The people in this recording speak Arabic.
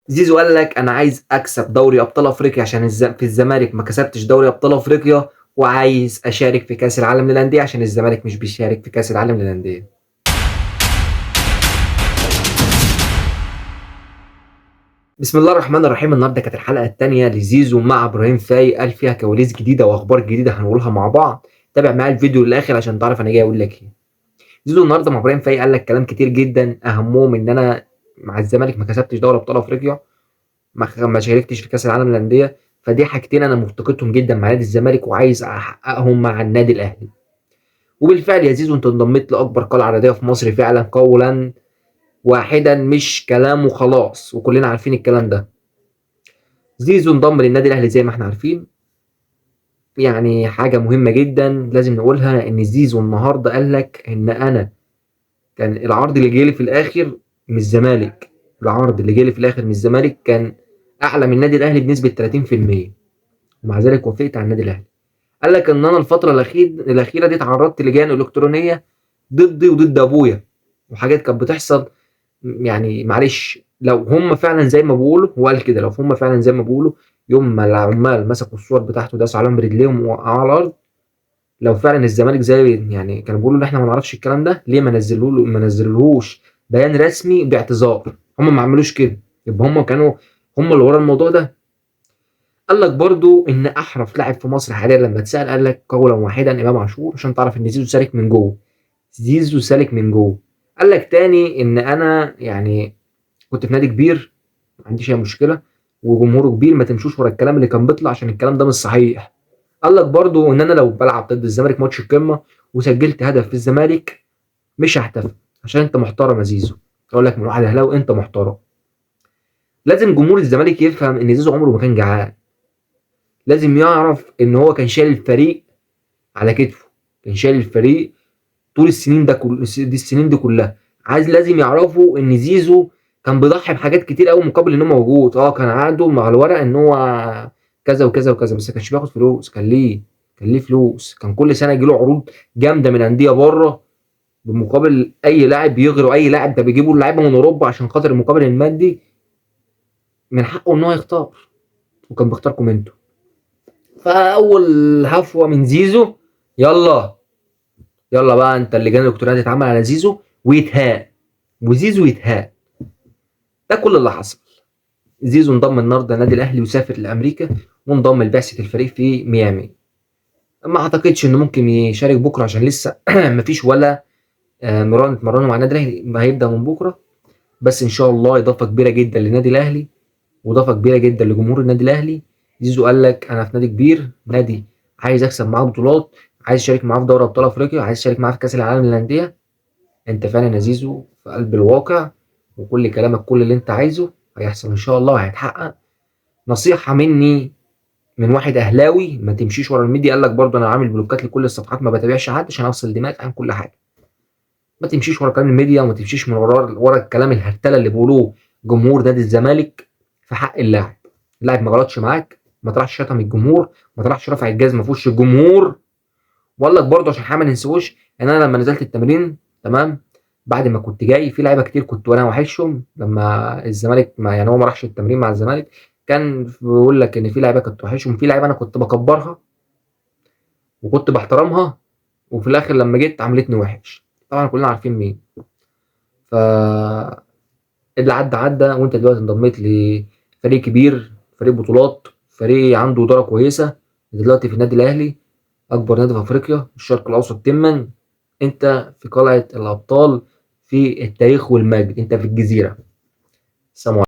زيزو قال لك انا عايز اكسب دوري ابطال افريقيا عشان في الزمالك ما كسبتش دوري ابطال افريقيا، وعايز اشارك في كاس العالم للانديه عشان الزمالك مش بيشارك في كاس العالم للانديه. بسم الله الرحمن الرحيم. النهارده كانت الحلقه الثانيه لزيزو مع ابراهيم فايق، قال فيها كواليس جديده واخبار جديده هنقولها مع بعض. تابع معايا الفيديو للاخر عشان تعرف انا جاي اقول لك ايه. زيزو النهارده مع ابراهيم فايق قال لك كلام كتير جدا، اهمهم ان انا مع الزمالك ما كسبتش دوري ابطال افريقيا، ما شاركتش في كاس العالم للانديه. فدي حاجتين انا مفتقدهم جدا مع نادي الزمالك وعايز احققهم مع النادي الاهلي. وبالفعل يا زيزو انت انضميت لاكبر قلعه عرضيه في مصر فعلا، قولا واحدا مش كلام وخلاص، وكلنا عارفين الكلام ده. زيزو انضم للنادي الاهلي زي ما احنا عارفين. يعني حاجه مهمه جدا لازم نقولها، ان زيزو النهارده قال لك ان انا كان العرض اللي جالي في الاخر من الزمالك، العرض اللي جالي في الاخر من الزمالك كان اعلى من النادي الاهلي بنسبه 30%، ومع ذلك وافقت على النادي الاهلي. قال لك ان انا الفتره الاخيره دي تعرضت لجان الكترونيه ضدي وضد ابويا، وحاجات كانت بتحصل. يعني معلش، لو هم فعلا زي ما بيقولوا، هو قال كده، لو هم فعلا زي ما بيقولوا يوم ما العمال مسكوا الصور بتاعته داسوا عليهم برجليهم ووقعوه على الارض، لو فعلا الزمالك زي يعني كانوا بيقولوا ان احنا ما نعرفش الكلام ده، ليه ما نزلوهوش بيان رسمي باعتذار؟ هم ما عملوش كده، يبقى هم كانوا هم اللي ورا الموضوع ده. قال لك برضو ان احرف لاعب في مصر حاليا لما اتسال قال لك قولا واحدا امام عاشور، عشان تعرف ان زيزو سالك من جوه. زيزو سالك من جوه. قال لك تاني ان انا يعني كنت في نادي كبير، ما عنديش اي مشكله، وجمهوره كبير، ما تمشوش ورا الكلام اللي كان بيطلع عشان الكلام ده مش صحيح. قال لك برضو ان انا لو بلعب ضد الزمالك ماتش القمه وسجلت هدف في الزمالك مش هحتفل، عشان انت محترم يا زيزو. اقول لك من واحد اهلاوي، انت محترم. لازم جمهور الزمالك يفهم ان زيزو عمره ما كان جعان. لازم يعرف ان هو كان شايل الفريق على كتفه، كان شايل الفريق طول السنين السنين دي كلها. لازم يعرفوا ان زيزو كان بيضحي بحاجات كتير قوي مقابل ان هو موجود. كان عنده مع الورق ان هو كذا وكذا وكذا، بس ما كانش بياخد فلوس. كان ليه فلوس، كان كل سنه يجي له عروض جامده من انديه بره بمقابل اي لاعب بيغروا اي لاعب، ده بيجيبوا اللعيبه من اوروبا عشان خاطر المقابل المادي. من حقه ان هو يختار، وكان بيختاركم انتوا. فاول هفوه من زيزو، يلا يلا بقى انت اللجان الالكترونيه تتعمل على زيزو ويتهان، وزيزو يتهان. ده كل اللي حصل. زيزو انضم النهارده النادي الاهلي وسافر لامريكا، وانضم لبعثه الفريق في ميامي. ما اعتقدش انه ممكن يشارك بكره عشان لسه مفيش ولا مران اتمرنوا مع النادي الاهلي، ما هيبدا من بكره. بس ان شاء الله اضافه كبيره جدا للنادي الاهلي، واضافه كبيره جدا لجمهور النادي الاهلي. زيزو قال لك انا في نادي كبير، نادي عايز اكسب معاه بطولات، عايز اشارك معاه في دوري ابطال افريقيا، عايز اشارك معاه في كاس العالم للانديه. انت فعلا يا زيزو في قلب الواقع، وكل كلامك كل اللي انت عايزه هيحصل ان شاء الله وهيتحقق. نصيحة مني من واحد اهلاوي، ما تمشيش ورا الميديا. قال لك برضه انا عامل بلوكات لكل الصفحات، ما بتابعش حد عشان افصل دماغي عن كل حاجة. ما تمشيش ورا كلام الميديا، وما تمشيش من ورا الكلام الهرتلة اللي بيقولوه جمهور نادي الزمالك في حق اللاعب. اللاعب ما غلطش معاك، ما طلعش شتم الجمهور، ما طلعش رفع الجزمة في وش الجمهور. وقال لك برضه عشان حاجة ما ننسوش، ان انا لما نزلت التمرين تمام بعد ما كنت جاي في لعيبه كتير كنت وانا وحشهم لما الزمالك ما يعني هو ما راحش التمرين مع الزمالك، كان بيقول لك ان في لعيبه كنت وحشهم، في لعيبه انا كنت بكبرها وكنت باحترامها، وفي الاخر لما جيت عملتني وحش. طبعا كلنا عارفين مين. ف اللي عدى عدى، وانت دلوقتي انضميت لفريق كبير، فريق بطولات، فريق عنده اداره كويسه. انت دلوقتي في النادي الاهلي، اكبر نادي في افريقيا الشرق الاوسط تما. انت في قلعه الابطال، في التاريخ والمجد، انت في الجزيره. سلام.